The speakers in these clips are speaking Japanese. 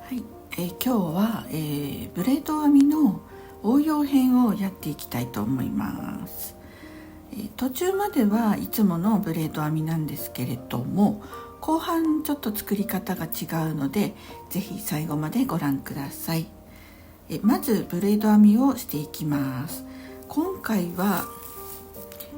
はい、今日は、ブレード編みの応用編をやっていきたいと思います。途中まではいつものブレード編みなんですけれども、後半ちょっと作り方が違うので、ぜひ最後までご覧ください。まずブレード編みをしていきます。今回は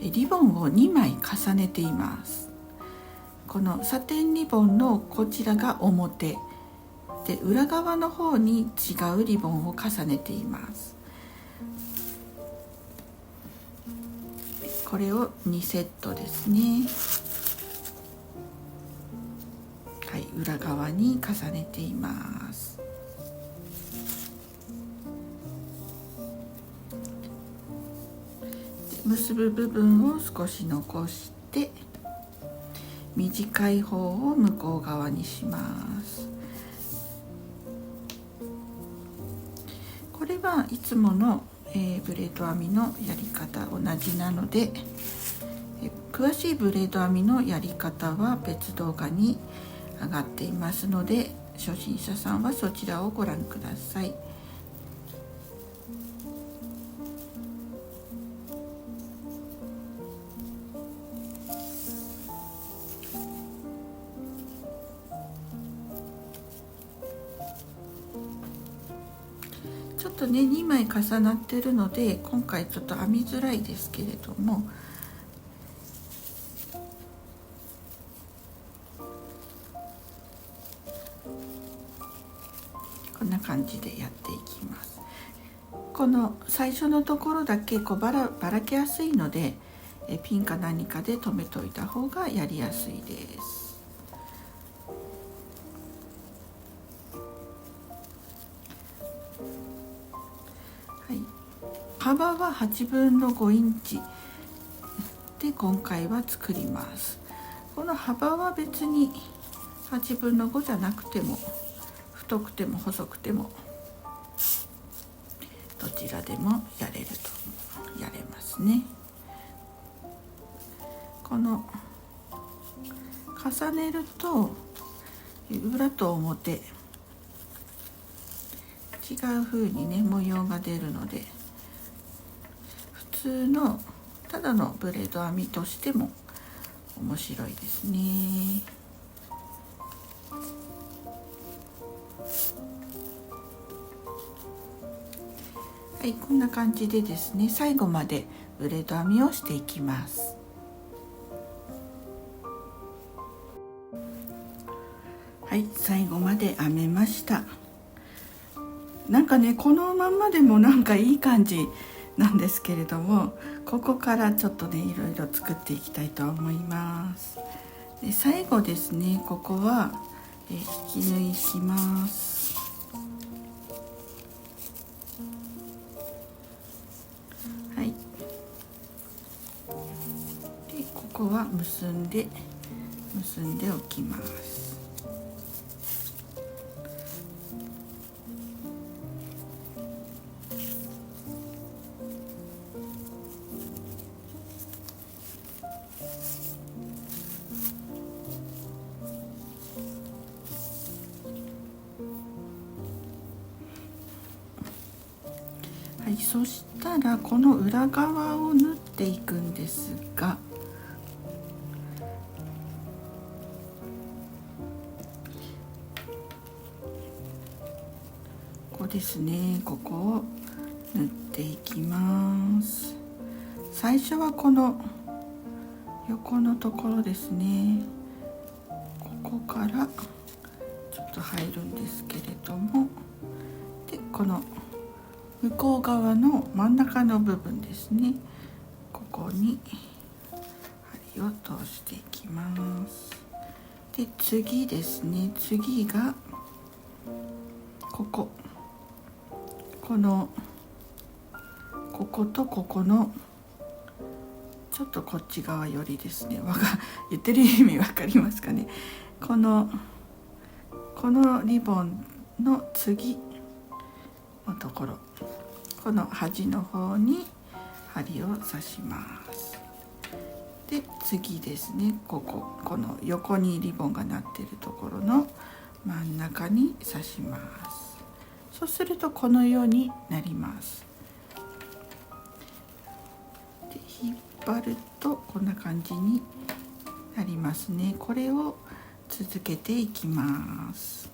リボンを2枚重ねています。このサテンリボンのこちらが表で、裏側の方に違うリボンを重ねています。これを2セットですね。はい、裏側に重ねています。結ぶ部分を少し残して、短い方を向こう側にします。これはいつもの、ブレード編みのやり方同じなので、詳しいブレード編みのやり方は別動画に上がっていますので、初心者さんはそちらをご覧ください。ちょっとね2枚重なってるので、今回ちょっと編みづらいですけれども、こんな感じでやっていきます。この最初のところだけばらけやすいので、ピンか何かで留めといた方がやりやすいです。はい、幅は8分の5インチで今回は作ります。この幅は別に8分の5じゃなくても、太くても細くてもどちらでもやれますね。この重ねると裏と表違う風にね模様が出るので、普通のただのブレード編みとしても面白いですね。はい、こんな感じでですね、最後までブレード編みをしていきます。はい、最後まで編めました。なんかね、このまんまでもなんかいい感じなんですけれども、ここからちょっとねいろいろ作っていきたいと思います。で最後ですね、ここは引き縫いします。はい、でここは結んでおきます。はい、そしたらこの裏側を縫っていくんですが、ここですね、ここを縫っていきます。最初はこの横のところですね、ここからちょっと入るんですけれども、でこの向こう側の真ん中の部分ですね、ここに針を通していきます。で次ですね、次がこことここのちょっとこっち側寄りですね。言ってる意味わかりますかね。このリボンの次のところ、この端の方に針を刺します。で次ですね、この横にリボンがなっているところの真ん中に刺します。そうするとこのようになります。で引っ張るとこんな感じになりますね。これを続けていきます。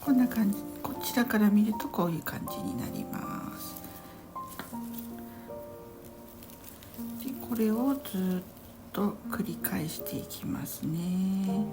こんな感じ、こちらから見るとこういう感じになります。でこれをずっと繰り返していきますね。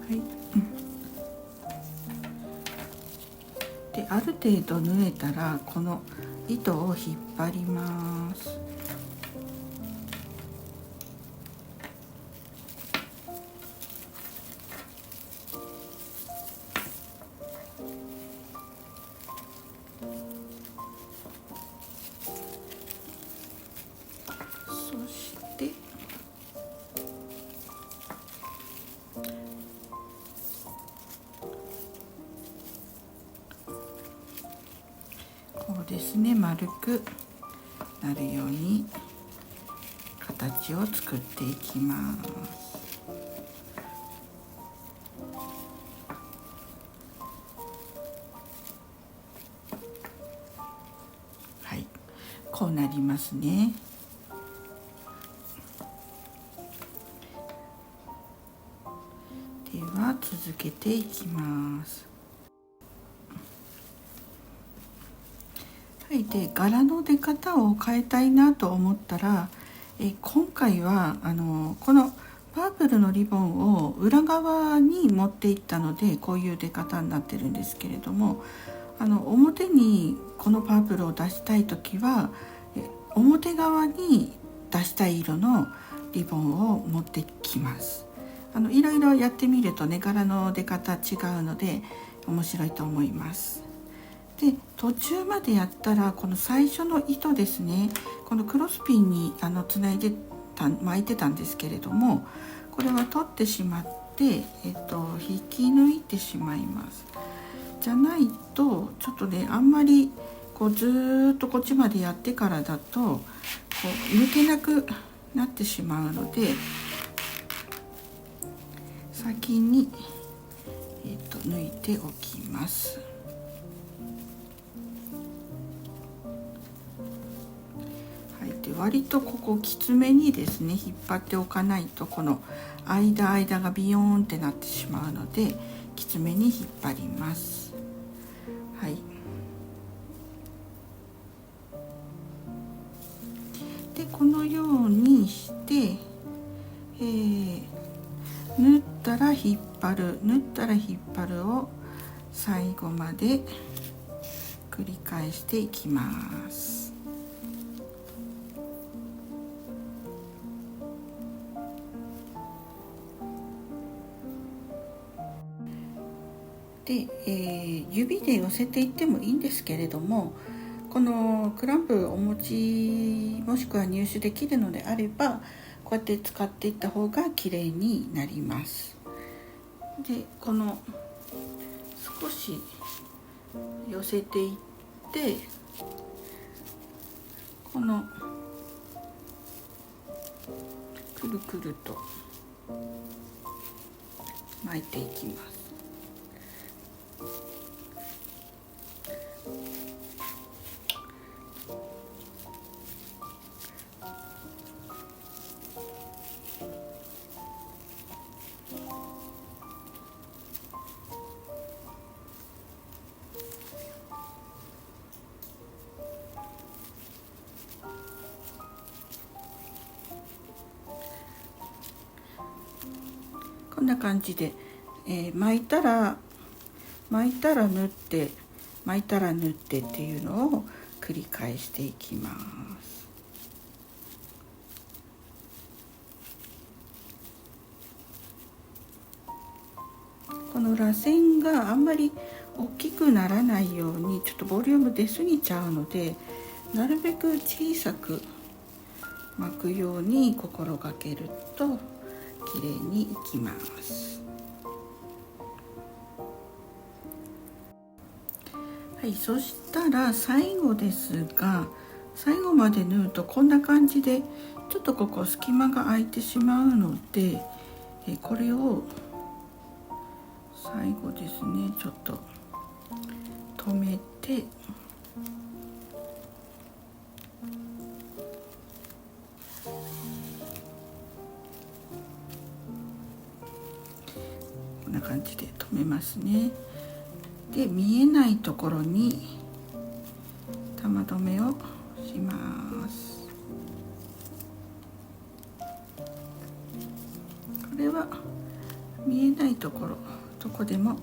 はい、である程度縫えたらこの糸を引っ張ります。そしてこうですね、丸くなるように形を作っていきます。はい、こうなりますね。では続けていきます。はい、で柄の出方を変えたいなと思ったら、今回はこのパープルのリボンを裏側に持っていったのでこういう出方になってるんですけれども、表にこのパープルを出したい時は表側に出したい色のリボンを持ってきます。いろいろやってみるとね、柄の出方違うので面白いと思います。で途中までやったらこの最初の糸ですね、このクロスピンにつないで巻いてたんですけれども、これは取ってしまって、引き抜いてしまいます。じゃないとちょっとね、あんまりこうずっとこっちまでやってからだとこう抜けなくなってしまうので、先に、抜いておきます。割とここきつめにですね引っ張っておかないとこの間がビヨーンってなってしまうので、きつめに引っ張ります。はい、でこのようにして、縫ったら引っ張る、縫ったら引っ張るを最後まで繰り返していきます。で、指で寄せていってもいいんですけれども、このクランプお持ちもしくは入手できるのであればこうやって使っていった方が綺麗になります。でこの少し寄せていって、このくるくると巻いていきます。こんな感じで、巻いたら縫って巻いたら縫ってっていうのを繰り返していきます。この螺旋があんまり大きくならないように、ちょっとボリューム出過ぎちゃうので、なるべく小さく巻くように心がけると綺麗にいきます。はい、そしたら最後ですが、最後まで縫うとこんな感じでちょっとここ隙間が空いてしまうので、これを最後ですね、ちょっと止めて、こんな感じで止めますね。で、見えないところに玉留めをします。これは見えないところどこでも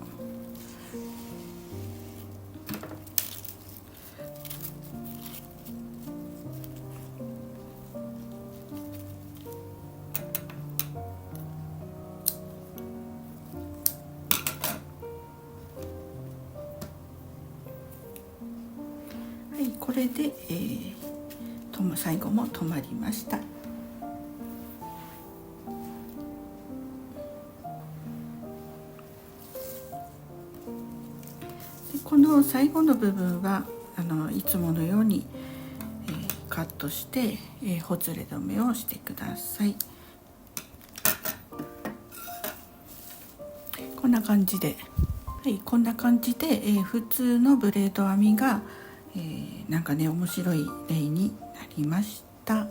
はい、これで、最後も止まりました。で、この最後の部分はいつものように、カットして、ほつれ止めをしてください。こんな感じで、はい、こんな感じで、普通のブレード編みが、なんかね面白い例になりました。